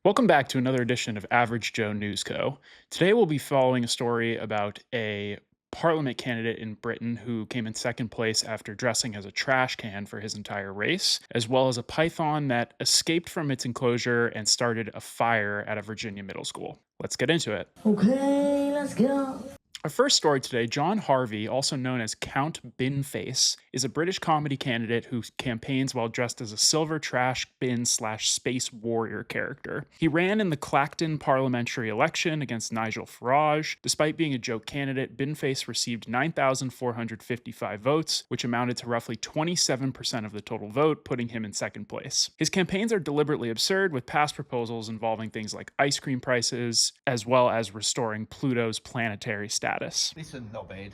Welcome back to another edition of Average Joe News Co. Today we'll be following a story about a parliament candidate in Britain who came in second place after dressing as a trash can for his entire race, as well as a python that escaped from its enclosure and started a fire at a Virginia middle school. Let's get into it. Okay, let's go. Our first story today, John Harvey, also known as Count Binface, is a British comedy candidate who campaigns while dressed as a silver trash bin slash space warrior character. He ran in the Clacton parliamentary election against Nigel Farage. Despite being a joke candidate, Binface received 9,455 votes, which amounted to roughly 27% of the total vote, putting him in second place. His campaigns are deliberately absurd, with past proposals involving things like ice cream prices, as well as restoring Pluto's planetary status. Listen, knobhead,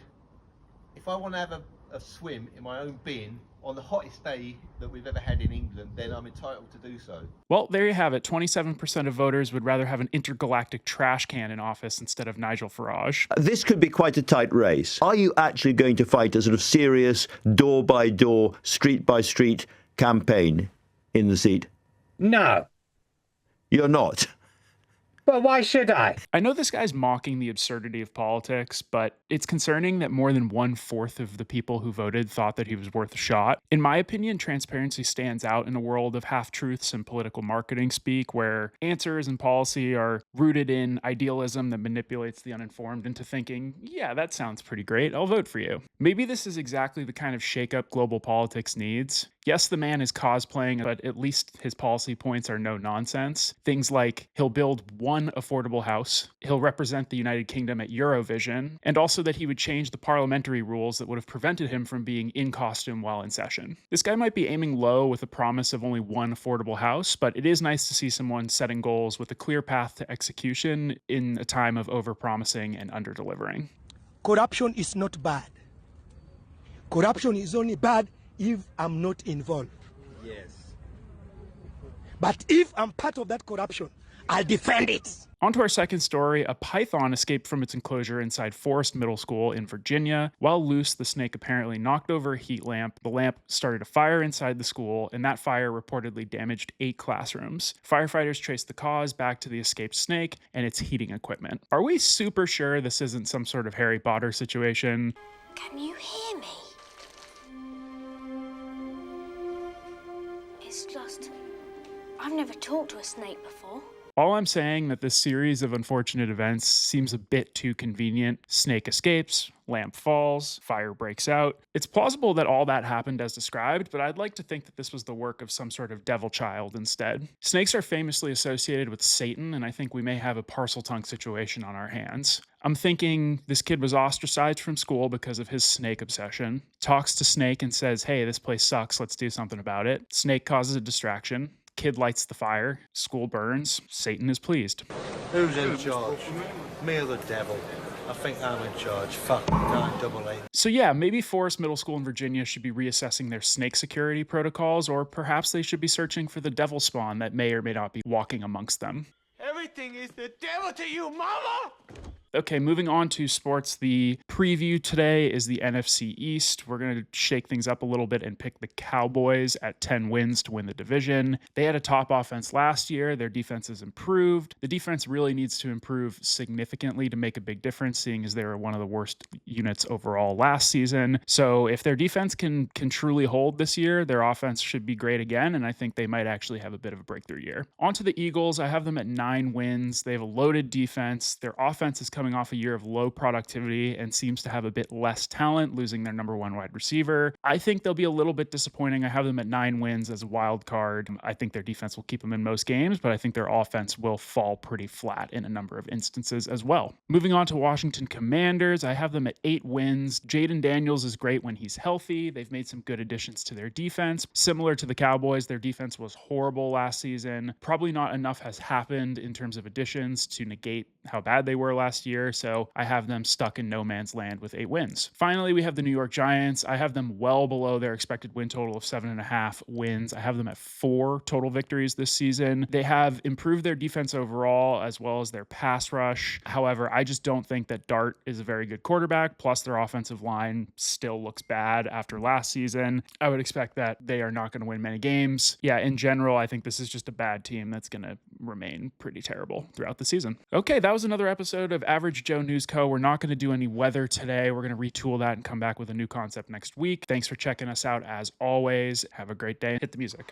if I want to have a swim in my own bin on the hottest day that we've ever had in England, then I'm entitled to do so. Well, there you have it. 27% of voters would rather have an intergalactic trash can in office instead of Nigel Farage. This could be quite a tight race. Are you actually going to fight a sort of serious door-by-door, street-by-street campaign in the seat? No. You're not. Well, why should I? I know this guy's mocking the absurdity of politics, but it's concerning that more than 1/4 of the people who voted thought that he was worth a shot. In my opinion, transparency stands out in a world of half-truths and political marketing speak, where answers and policy are rooted in idealism that manipulates the uninformed into thinking, yeah, that sounds pretty great, I'll vote for you. Maybe this is exactly the kind of shakeup global politics needs. Yes, the man is cosplaying, but at least his policy points are no nonsense. Things like he'll build one affordable house, he'll represent the United Kingdom at Eurovision, and also that he would change the parliamentary rules that would have prevented him from being in costume while in session. This guy might be aiming low with a promise of only one affordable house, but it is nice to see someone setting goals with a clear path to execution in a time of overpromising and underdelivering. Corruption is not bad. Corruption is only bad if I'm not involved. Yes. But if I'm part of that corruption, I'll defend it. On to our second story. A python escaped from its enclosure inside Forest Middle School in Virginia. While loose, the snake apparently knocked over a heat lamp. The lamp started a fire inside the school, and that fire reportedly damaged 8 classrooms. Firefighters traced the cause back to the escaped snake and its heating equipment. Are we super sure this isn't some sort of Harry Potter situation? Can you hear me? It's just, I've never talked to a snake before. All I'm saying that this series of unfortunate events seems a bit too convenient. Snake escapes, lamp falls, fire breaks out. It's plausible that all that happened as described, but I'd like to think that this was the work of some sort of devil child instead. Snakes are famously associated with Satan, and I think we may have a Parseltongue situation on our hands. I'm thinking this kid was ostracized from school because of his snake obsession, talks to Snake and says, hey, this place sucks, let's do something about it. Snake causes a distraction. Kid lights the fire, school burns, Satan is pleased. Who's in charge? Me or the devil? I think I'm in charge. Fuck, 988. So yeah, maybe Forest Middle School in Virginia should be reassessing their snake security protocols, or perhaps they should be searching for the devil spawn that may or may not be walking amongst them. Everything is the devil to you, mama! Okay, moving on to sports. The preview today is the NFC East. We're going to shake things up a little bit and pick the Cowboys at 10 wins to win the division. They had a top offense last year. Their defense has improved. The defense really needs to improve significantly to make a big difference, seeing as they were one of the worst units overall last season. So if their defense can truly hold this year, their offense should be great again, and I think they might actually have a bit of a breakthrough year. On to the Eagles. I have them at 9 wins. They have a loaded defense. Their offense is coming off a year of low productivity and seems to have a bit less talent, losing their number 1 wide receiver. I think they'll be a little bit disappointing. I have them at 9 wins as a wild card. I think their defense will keep them in most games, but I think their offense will fall pretty flat in a number of instances as well. Moving on to Washington Commanders, I have them at 8 wins. Jaden Daniels is great when he's healthy. They've made some good additions to their defense. Similar to the Cowboys, their defense was horrible last season. Probably not enough has happened in terms of additions to negate how bad they were last year. here, so I have them stuck in no man's land with 8 wins. Finally, we have the New York Giants. I have them well below their expected win total of 7.5 wins. I have them at 4 total victories this season. They have improved their defense overall as well as their pass rush. However, I just don't think that Dart is a very good quarterback, plus their offensive line still looks bad after last season. I would expect that they are not going to win many games. Yeah, in general, I think this is just a bad team that's going to remain pretty terrible throughout the season. Okay, that was another episode of Average Joe News Co. We're not going to do any weather today. We're going to retool that and come back with a new concept next week. Thanks for checking us out as always. Have a great day. Hit the music.